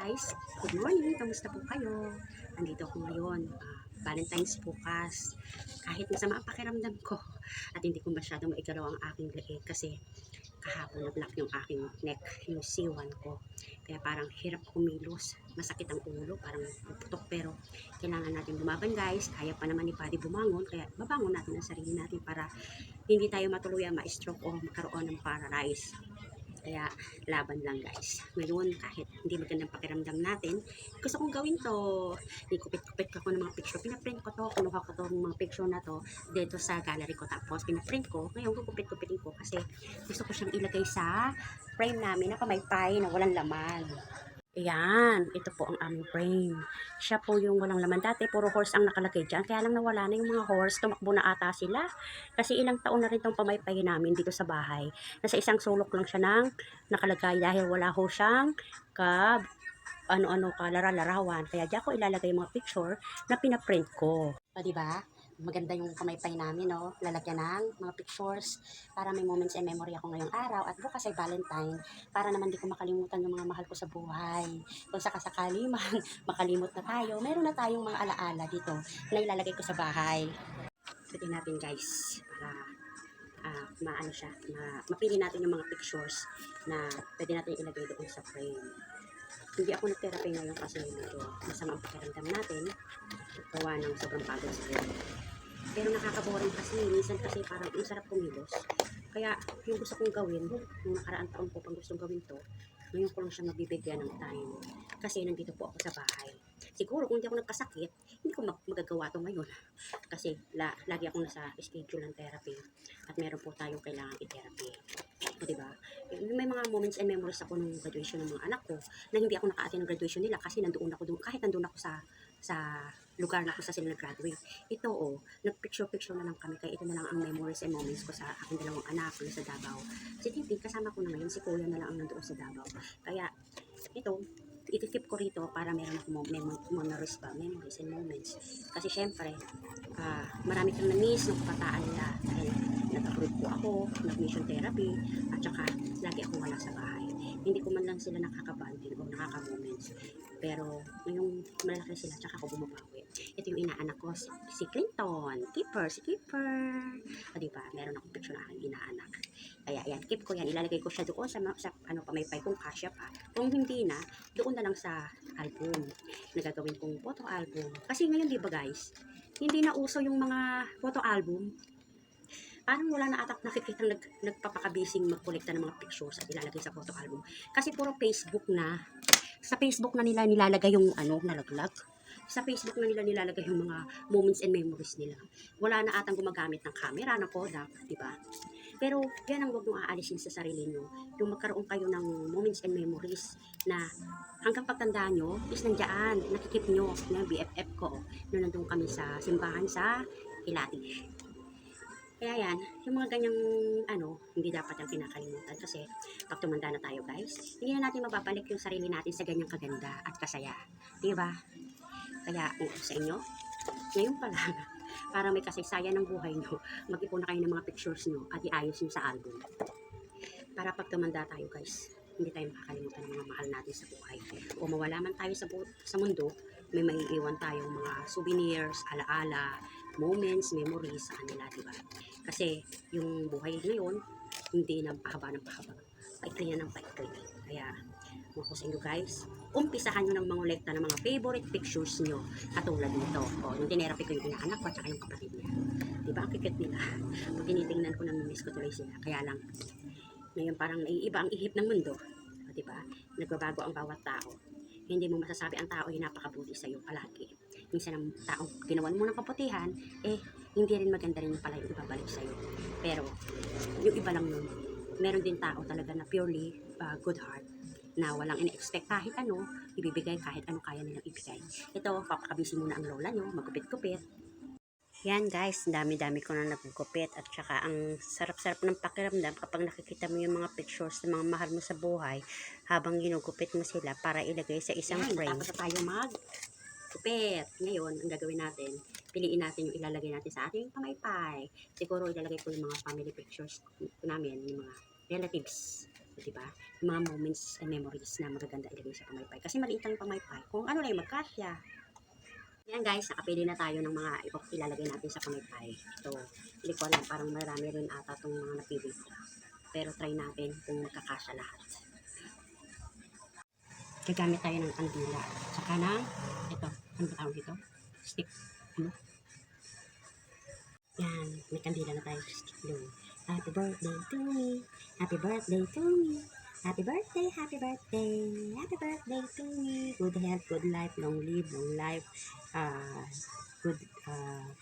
guys, good morning, kamusta po kayo? Andito ako ngayon, Valentine's bukas. Kahit masama ang pakiramdam ko at hindi ko masyadong maigalaw ang aking leeg kasi kahapon nag-lock yung aking neck, yung C1 ko. Kaya parang hirap kumilos, masakit ang ulo, parang putok pero kailangan natin bumaban guys. Kaya pa naman ni Paddy bumangon, kaya babangon natin ang sarili natin para hindi tayo matuluyan ma-stroke o magkaroon ng paralyze. Kaya laban lang guys. Ngayon kahit hindi magandang pakiramdam natin, gusto kong gawin to. Ikupit-kupit ko ng mga picture. Pinaprint ko to. Kinuha ko to mga picture na to dito sa gallery ko. Tapos pinaprint ko. Ngayon kukupit-kupitin ko kasi gusto ko siyang ilagay sa frame namin na pamaypay na walang laman. Ayan, ito po ang aming frame. Siya po yung walang laman. Dati, puro horse ang nakalagay dyan. Kaya lang nawala na yung mga horse. Tumakbo na ata sila. Kasi ilang taon na rin itong pamaypay namin dito sa bahay. Nasa isang sulok lang siya nang nakalagay dahil wala ho siyang ano-ano kalara-larawan. Kaya diyan ko ilalagay yung mga picture na pinaprint ko. O, diba? Maganda yung pamaypay namin, no? Lalagyan ng mga pictures para may moments and memory ako ngayong araw. At bukas ay Valentine para naman di ko makalimutan yung mga mahal ko sa buhay. Kung sakasakali man makalimot na tayo, meron na tayong mga alaala dito na ilalagay ko sa bahay. Pwede natin guys para maano siya, mapili natin yung mga pictures na pwede natin ilagay doon sa frame. Hindi ako nag-therapy ngayon kasi medyo masama ang pakiramdam natin. Gawa ng sobrang pagod sa buhay. Pero nakakaboring kasi, minsan kasi parang ang sarap kumilos. Kaya yung gusto kong gawin, nung nakaraan taon ko pang gustong gawin to, ngayon ko lang siya mabibigyan ng time. Kasi nandito po ako sa bahay. Siguro kung hindi ako nagkasakit, hindi ko magagawa to ngayon. Kasi lagi ako nasa schedule ng therapy. At meron po tayong kailangan i-therapy. O, diba? May mga moments and memories ako nung graduation ng mga anak ko na hindi ako naka-attend ng graduation nila kasi nandoon ako doon, kahit nandoon ako sa lugar na kung sa sila nag-graduate. Ito nag-picture-picture na lang kami kaya ito na lang ang memories and moments ko sa aking dalawang anak na sa Davao. Si Tintin kasama ko na ngayon, si Kuya na lang ang nandoon sa Davao. Kaya ito, itikip ko rito para meron ako memories and moments. Kasi syempre, marami kang na-miss ng kabataan nila dahil nag-abroad po ako, nag-mission therapy, at saka lagi ako wala sa bahay. Hindi ko man lang sila nakakabanding o nakaka-moments. Pero ngayong malaki sila, tsaka ako bumabawi. Ito yung inaanak ko, si Clinton, si Keeper. O diba, meron akong picture na aking inaanak. Kaya yan, keep ko yan, ilalagay ko siya doon sa pamaypay kung kasya pa. Kung hindi na, doon na lang sa album. Nagagawin kong photo album. Kasi ngayon, di ba guys, hindi na uso yung mga photo album. Parang wala na atak nakikita nagpapakabising magkolekta ng mga pictures at ilalagay sa photo album. Kasi puro Facebook na. Sa Facebook na nila nilalagay yung nalaglag. Sa Facebook na nila nilalagay yung mga moments and memories nila. Wala na atang gumagamit ng camera, ng Kodak, di ba? Pero yan ang huwag nyo aalisin sa sarili nyo. Yung magkaroon kayo ng moments and memories na hanggang pagtandaan nyo is nandiyan, nakikip nyo na BFF ko nung nandun kami sa simbahan sa Ilati. Kaya yan, yung mga ganyang hindi dapat yung kinakalimutan kasi pag tumanda na tayo guys, hindi na natin mababalik yung sarili natin sa ganyang kaganda at kasaya. Diba? Kaya kung sa inyo, ngayon pa lang, para may kasaysayan ng buhay nyo, mag-ipon na kayo ng mga pictures nyo at iayos nyo sa album. Para pag tumanda tayo guys, hindi tayo makakalimutan ng mga mahal natin sa buhay. O mawala man tayo sa mundo, may maiiwan tayong mga souvenirs, alaala, moments, memories sa kanila, diba? Kasi yung buhay ngayon, hindi na pahaba ng pahaba. Paikli yan ng paikli. Kaya, mga ko sa inyo guys, umpisahan nyo ng mangolekta ng mga favorite pictures nyo. Katulad nito. O, yung tinerapy ko yung inaanak ko at saka yung kapatid niya. Diba? Ang kikit nila. Pag tinitingnan ko, namimiss ko tuloy sila. Kaya lang, ngayon parang naiiba ang ihip ng mundo. O, diba? Nagbabago ang bawat tao. Hindi mo masasabi ang tao ay napakabuti sa iyo palagi. Minsan ang taong ginawan mo ng kaputihan, hindi rin maganda rin pala yung ibabalik sa iyo. Pero, yung iba lang nun, meron din tao talaga na purely good heart, na walang in-expect kahit ano, ibibigay kahit ano kaya nilang ibigay. Ito, papakabisi muna ang lola nyo, magkupit-kupit. Yan guys, dami-dami ko na nagugupit at saka ang sarap-sarap ng pakiramdam kapag nakikita mo yung mga pictures ng mga mahal mo sa buhay habang ginugupit mo sila para ilagay sa isang frame. Tapos tayo mag-gupit. Ngayon, ang gagawin natin, piliin natin yung ilalagay natin sa ating pamaypay. Siguro ilalagay ko yung mga family pictures namin, yung mga relatives. Diba? Yung mga moments and memories na magaganda ilagay sa pamaypay. Kasi maliit lang yung pamaypay. Kung ano lang yung magkasya. Yan guys, nakapili na tayo ng mga ilalagay natin sa pamaypay. Ito, hindi ko alam, parang marami rin ata itong mga napili ko. Pero try natin kung magkakasya lahat. Gagamit tayo ng kandila. Saka ng, ito, ano ba tawag dito? Stick. Ano? Yan, may kandila na tayo. Stick doon. Happy birthday to me. Happy birthday to me. Happy birthday, happy birthday. Happy birthday to me. Good health, good life, long live, long life. Good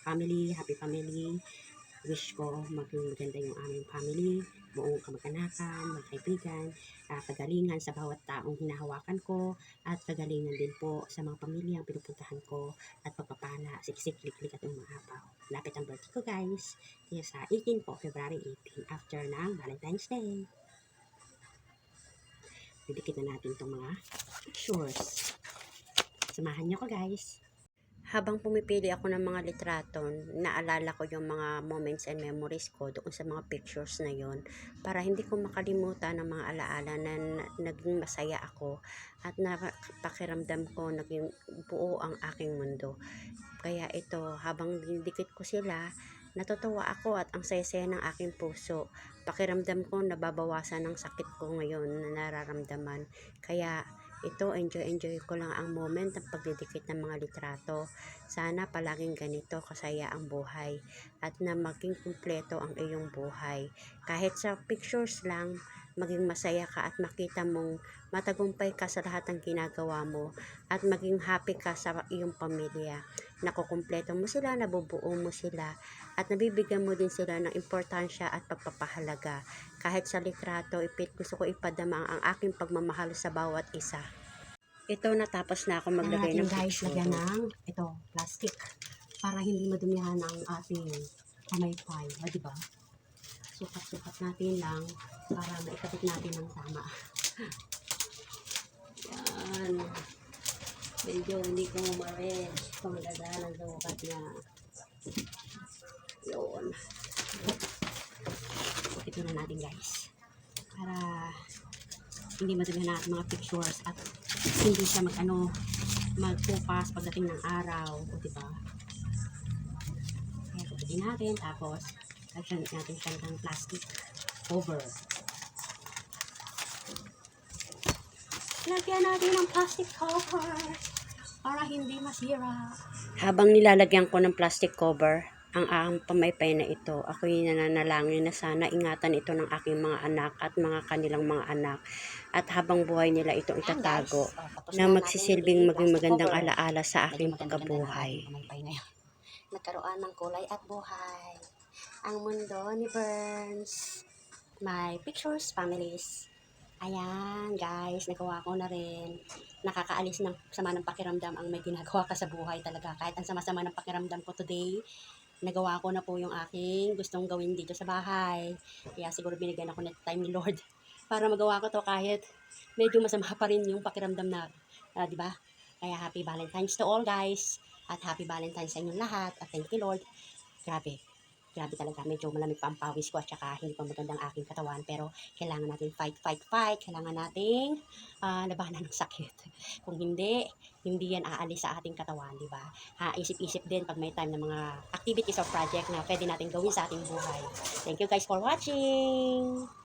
family, happy family. Wish ko maging maganda yung aming family, buong kamag-anakan, magkaibigan, kagalingan sa bawat taong hinahawakan ko, at kagalingan din po sa mga pamilyang pinupuntahan ko, at pagpapala, siksik, liklik at umahapaw. Lapit ang birthday ko guys, kaya sa 18 po, February 18, after ng Valentine's Day. Didikit na natin itong mga pictures. Samahan niyo ko guys. Habang pumipili ako ng mga litrato, naalala ko yung mga moments and memories ko doon sa mga pictures na yon, para hindi ko makalimutan ang mga alaala na naging masaya ako at napakiramdam ko naging buo ang aking mundo. Kaya ito, habang dinidikit ko sila, natutuwa ako at ang saya-saya ng aking puso. Pakiramdam ko nababawasan ng sakit ko ngayon na nararamdaman. Kaya ito, enjoy ko lang ang moment ng pagdidikit ng mga litrato. Sana palaging ganito kasaya ang buhay at na maging kumpleto ang iyong buhay. Kahit sa pictures lang, maging masaya ka at makita mong matagumpay ka sa lahat ng ginagawa mo at maging happy ka sa iyong pamilya. Nakukumpleto mo sila, nabubuo mo sila at nabibigyan mo din sila ng importansya at pagpapahalaga. Kahit sa litrato, gusto ko ipadama ang aking pagmamahal sa bawat isa. Ito, natapos na ako maglagay ng picture. Lagyan ng ito, plastic para hindi madumihan ang ating pamaypay. O, diba? Sukat-sukat natin lang para maikapit natin ng tama. Yan. Medyo hindi ko marin kung ganda ng sukat niya. Yun. Ito na natin guys. Para hindi madumihan natin mga pictures at hindi siya magpupas pagdating ng araw. O, diba? Kaya sukitin natin. Tapos, lagyan natin siya ng plastic cover. Lagyan natin ng plastic cover para hindi masira. Habang nilalagyan ko ng plastic cover ang pamaypay na ito, ako'y nananalangin na sana ingatan ito ng aking mga anak at mga kanilang mga anak. At habang buhay nila itong itatago na magsisilbing maging magandang alaala sa aking pagkabuhay. Nagkaroon ng kulay at buhay ang mundo ni Burns. My pictures, families. Ayan, guys, nagawa ko na rin. Nakakaalis ng sama ng pakiramdam ang may ginagawa ka sa buhay talaga. Kahit ang sama-sama ng pakiramdam ko today, nagawa ko na po yung aking gustong gawin dito sa bahay. Kaya siguro binigyan ako ng time ni Lord para magawa ko to kahit medyo masama pa rin yung pakiramdam na, di ba? Kaya happy Valentine's to all guys. At happy Valentine's sa inyong lahat. At thank you Lord. Grabe talaga, medyo malamig pa ang pawis ko at saka hindi pa magandang aking katawan, pero kailangan natin fight, kailangan nating labanan ng sakit. Kung hindi yan aalis sa ating katawan, di ba? Isip-isip din pag may time ng mga activities or project na pwede natin gawin sa ating buhay. Thank you guys for watching!